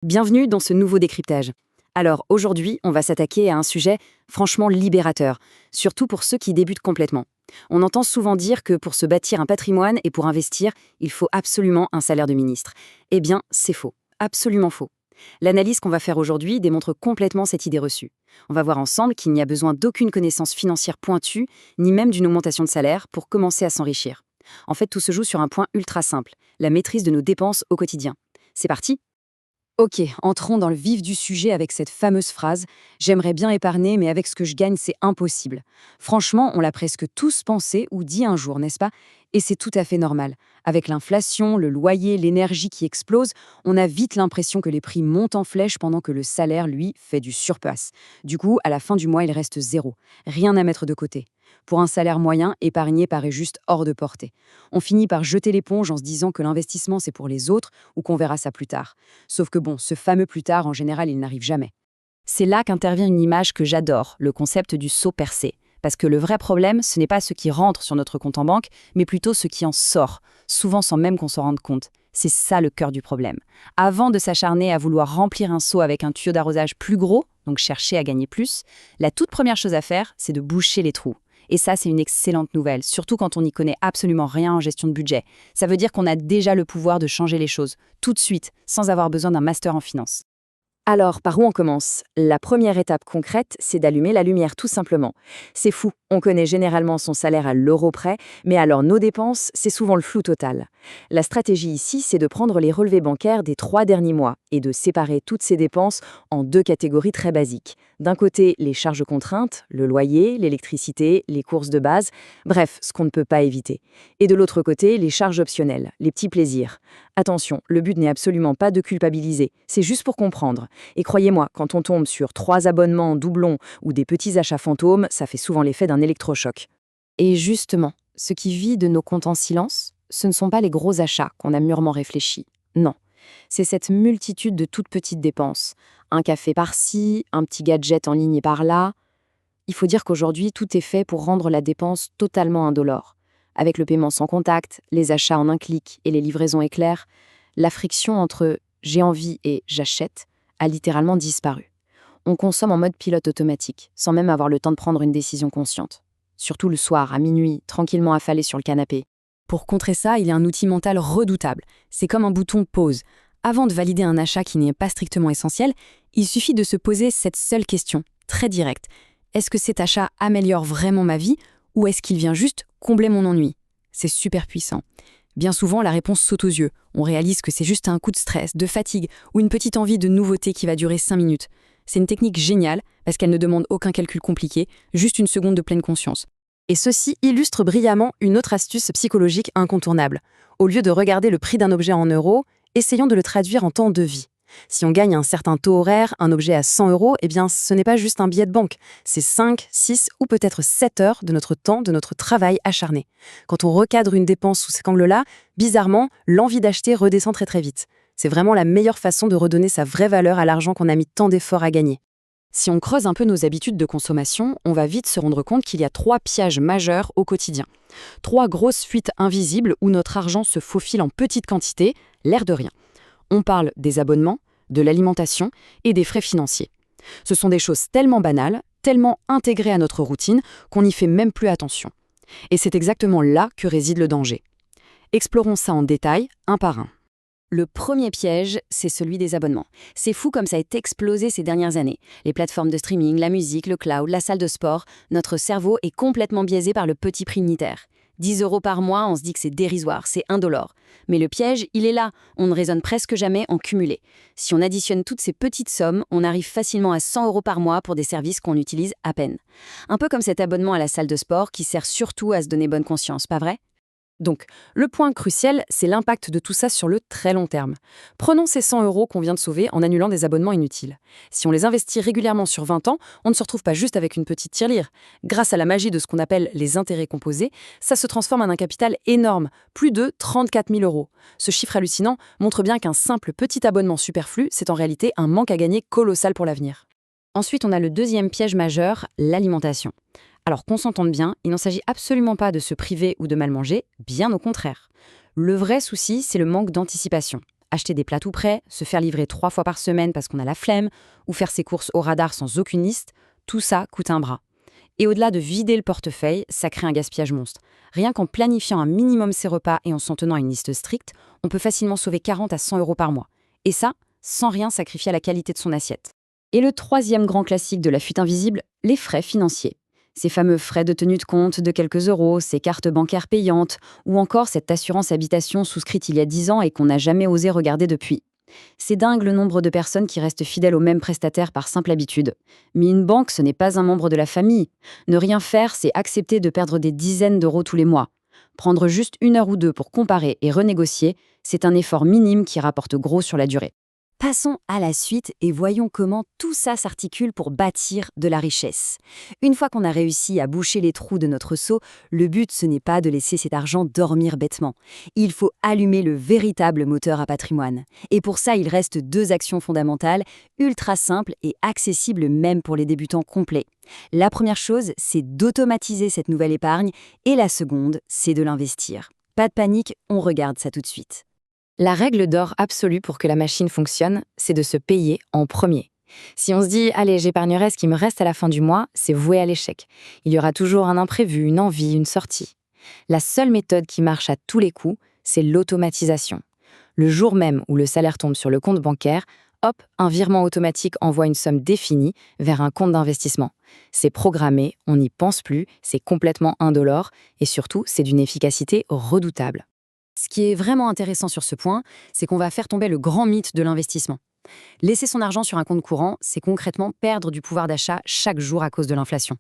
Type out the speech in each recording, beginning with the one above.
Bienvenue dans ce nouveau décryptage. Alors aujourd'hui, on va s'attaquer à un sujet franchement libérateur, surtout pour ceux qui débutent complètement. On entend souvent dire que pour se bâtir un patrimoine et pour investir, il faut absolument un salaire de ministre. Eh bien, c'est faux, absolument faux. L'analyse qu'on va faire aujourd'hui démontre complètement cette idée reçue. On va voir ensemble qu'il n'y a besoin d'aucune connaissance financière pointue, ni même d'une augmentation de salaire pour commencer à s'enrichir. En fait, tout se joue sur un point ultra simple, la maîtrise de nos dépenses au quotidien. C'est parti ? Ok, entrons dans le vif du sujet avec cette fameuse phrase « J'aimerais bien épargner, mais avec ce que je gagne, c'est impossible ». Franchement, on l'a presque tous pensé ou dit un jour, n'est-ce pas? Et c'est tout à fait normal. Avec l'inflation, le loyer, l'énergie qui explose, on a vite l'impression que les prix montent en flèche pendant que le salaire, lui, fait du surplace. Du coup, à la fin du mois, il reste zéro. Rien à mettre de côté. Pour un salaire moyen, épargner paraît juste hors de portée. On finit par jeter l'éponge en se disant que l'investissement, c'est pour les autres ou qu'on verra ça plus tard. Sauf que bon, ce fameux plus tard, en général, il n'arrive jamais. C'est là qu'intervient une image que j'adore, le concept du seau percé. Parce que le vrai problème, ce n'est pas ce qui rentre sur notre compte en banque, mais plutôt ce qui en sort, souvent sans même qu'on s'en rende compte. C'est ça le cœur du problème. Avant de s'acharner à vouloir remplir un seau avec un tuyau d'arrosage plus gros, donc chercher à gagner plus, la toute première chose à faire, c'est de boucher les trous. Et ça, c'est une excellente nouvelle, surtout quand on n'y connaît absolument rien en gestion de budget. Ça veut dire qu'on a déjà le pouvoir de changer les choses, tout de suite, sans avoir besoin d'un master en finance. Alors, par où on commence? La première étape concrète, c'est d'allumer la lumière, tout simplement. C'est fou, on connaît généralement son salaire à l'euro près, mais alors nos dépenses, c'est souvent le flou total. La stratégie ici, c'est de prendre les relevés bancaires des 3 derniers mois et de séparer toutes ces dépenses en 2 catégories très basiques. D'un côté, les charges contraintes, le loyer, l'électricité, les courses de base, bref, ce qu'on ne peut pas éviter. Et de l'autre côté, les charges optionnelles, les petits plaisirs. Attention, le but n'est absolument pas de culpabiliser, c'est juste pour comprendre. Et croyez-moi, quand on tombe sur 3 abonnements doublons ou des petits achats fantômes, ça fait souvent l'effet d'un électrochoc. Et justement, ce qui vide nos comptes en silence, ce ne sont pas les gros achats qu'on a mûrement réfléchis. Non, c'est cette multitude de toutes petites dépenses. Un café par-ci, un petit gadget en ligne par-là. Il faut dire qu'aujourd'hui, tout est fait pour rendre la dépense totalement indolore. Avec le paiement sans contact, les achats en un clic et les livraisons éclairs, la friction entre « j'ai envie » et « j'achète » a littéralement disparu. On consomme en mode pilote automatique, sans même avoir le temps de prendre une décision consciente. Surtout le soir, à minuit, tranquillement affalé sur le canapé. Pour contrer ça, il y a un outil mental redoutable. C'est comme un bouton pause. Avant de valider un achat qui n'est pas strictement essentiel, il suffit de se poser cette seule question, très directe. Est-ce que cet achat améliore vraiment ma vie ou est-ce qu'il vient juste combler mon ennui? C'est super puissant. Bien souvent, la réponse saute aux yeux. On réalise que c'est juste un coup de stress, de fatigue ou une petite envie de nouveauté qui va durer 5 minutes. C'est une technique géniale parce qu'elle ne demande aucun calcul compliqué, juste une seconde de pleine conscience. Et ceci illustre brillamment une autre astuce psychologique incontournable. Au lieu de regarder le prix d'un objet en euros, essayons de le traduire en temps de vie. Si on gagne un certain taux horaire, un objet à 100 euros, eh bien ce n'est pas juste un billet de banque, c'est 5, 6 ou peut-être 7 heures de notre temps, de notre travail acharné. Quand on recadre une dépense sous cet angle-là, bizarrement, l'envie d'acheter redescend très très vite. C'est vraiment la meilleure façon de redonner sa vraie valeur à l'argent qu'on a mis tant d'efforts à gagner. Si on creuse un peu nos habitudes de consommation, on va vite se rendre compte qu'il y a 3 pièges majeurs au quotidien. 3 grosses fuites invisibles où notre argent se faufile en petite quantité, l'air de rien. On parle des abonnements, de l'alimentation et des frais financiers. Ce sont des choses tellement banales, tellement intégrées à notre routine qu'on n'y fait même plus attention. Et c'est exactement là que réside le danger. Explorons ça en détail, un par un. Le premier piège, c'est celui des abonnements. C'est fou comme ça a explosé ces dernières années. Les plateformes de streaming, la musique, le cloud, la salle de sport, notre cerveau est complètement biaisé par le petit prix unitaire. 10 euros par mois, on se dit que c'est dérisoire, c'est indolore. Mais le piège, il est là, on ne raisonne presque jamais en cumulé. Si on additionne toutes ces petites sommes, on arrive facilement à 100 euros par mois pour des services qu'on utilise à peine. Un peu comme cet abonnement à la salle de sport qui sert surtout à se donner bonne conscience, pas vrai ? Donc, le point crucial, c'est l'impact de tout ça sur le très long terme. Prenons ces 100 euros qu'on vient de sauver en annulant des abonnements inutiles. Si on les investit régulièrement sur 20 ans, on ne se retrouve pas juste avec une petite tirelire. Grâce à la magie de ce qu'on appelle les intérêts composés, ça se transforme en un capital énorme, plus de 34 000 euros. Ce chiffre hallucinant montre bien qu'un simple petit abonnement superflu, c'est en réalité un manque à gagner colossal pour l'avenir. Ensuite, on a le deuxième piège majeur, l'alimentation. Alors qu'on s'entende bien, il n'en s'agit absolument pas de se priver ou de mal manger, bien au contraire. Le vrai souci, c'est le manque d'anticipation. Acheter des plats tout prêts, se faire livrer 3 fois par semaine parce qu'on a la flemme, ou faire ses courses au radar sans aucune liste, tout ça coûte un bras. Et au-delà de vider le portefeuille, ça crée un gaspillage monstre. Rien qu'en planifiant un minimum ses repas et en s'en tenant à une liste stricte, on peut facilement sauver 40 à 100 euros par mois. Et ça, sans rien sacrifier à la qualité de son assiette. Et le troisième grand classique de la fuite invisible, les frais financiers. Ces fameux frais de tenue de compte de quelques euros, ces cartes bancaires payantes, ou encore cette assurance habitation souscrite il y a 10 ans et qu'on n'a jamais osé regarder depuis. C'est dingue le nombre de personnes qui restent fidèles au même prestataire par simple habitude. Mais une banque, ce n'est pas un membre de la famille. Ne rien faire, c'est accepter de perdre des dizaines d'euros tous les mois. Prendre juste 1 heure ou 2 pour comparer et renégocier, c'est un effort minime qui rapporte gros sur la durée. Passons à la suite et voyons comment tout ça s'articule pour bâtir de la richesse. Une fois qu'on a réussi à boucher les trous de notre seau, le but ce n'est pas de laisser cet argent dormir bêtement. Il faut allumer le véritable moteur à patrimoine. Et pour ça, il reste 2 actions fondamentales, ultra simples et accessibles même pour les débutants complets. La première chose, c'est d'automatiser cette nouvelle épargne et la seconde, c'est de l'investir. Pas de panique, on regarde ça tout de suite. La règle d'or absolue pour que la machine fonctionne, c'est de se payer en premier. Si on se dit « Allez, j'épargnerai ce qui me reste à la fin du mois », c'est voué à l'échec. Il y aura toujours un imprévu, une envie, une sortie. La seule méthode qui marche à tous les coups, c'est l'automatisation. Le jour même où le salaire tombe sur le compte bancaire, hop, un virement automatique envoie une somme définie vers un compte d'investissement. C'est programmé, on n'y pense plus, c'est complètement indolore et surtout, c'est d'une efficacité redoutable. Ce qui est vraiment intéressant sur ce point, c'est qu'on va faire tomber le grand mythe de l'investissement. Laisser son argent sur un compte courant, c'est concrètement perdre du pouvoir d'achat chaque jour à cause de l'inflation.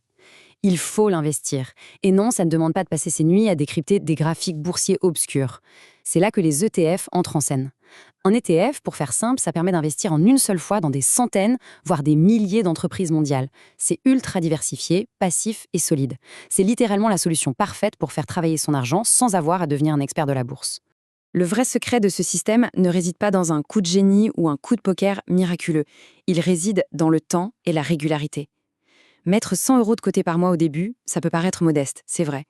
Il faut l'investir. Et non, ça ne demande pas de passer ses nuits à décrypter des graphiques boursiers obscurs. C'est là que les ETF entrent en scène. Un ETF, pour faire simple, ça permet d'investir en une seule fois dans des centaines, voire des milliers d'entreprises mondiales. C'est ultra diversifié, passif et solide. C'est littéralement la solution parfaite pour faire travailler son argent sans avoir à devenir un expert de la bourse. Le vrai secret de ce système ne réside pas dans un coup de génie ou un coup de poker miraculeux. Il réside dans le temps et la régularité. Mettre 100 euros de côté par mois au début, ça peut paraître modeste, c'est vrai.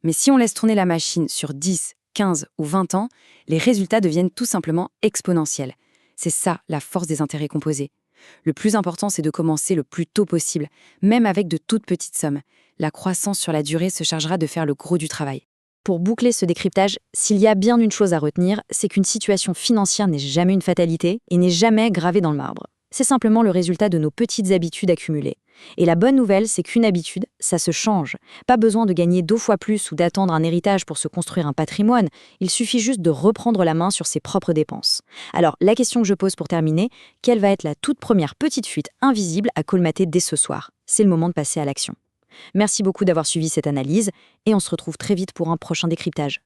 Mais si on laisse tourner la machine sur 10, 15 ou 20 ans, les résultats deviennent tout simplement exponentiels. C'est ça, la force des intérêts composés. Le plus important, c'est de commencer le plus tôt possible, même avec de toutes petites sommes. La croissance sur la durée se chargera de faire le gros du travail. Pour boucler ce décryptage, s'il y a bien une chose à retenir, c'est qu'une situation financière n'est jamais une fatalité et n'est jamais gravée dans le marbre. C'est simplement le résultat de nos petites habitudes accumulées. Et la bonne nouvelle, c'est qu'une habitude, ça se change. Pas besoin de gagner 2 fois plus ou d'attendre un héritage pour se construire un patrimoine. Il suffit juste de reprendre la main sur ses propres dépenses. Alors, la question que je pose pour terminer, quelle va être la toute première petite fuite invisible à colmater dès ce soir? C'est le moment de passer à l'action. Merci beaucoup d'avoir suivi cette analyse et on se retrouve très vite pour un prochain décryptage.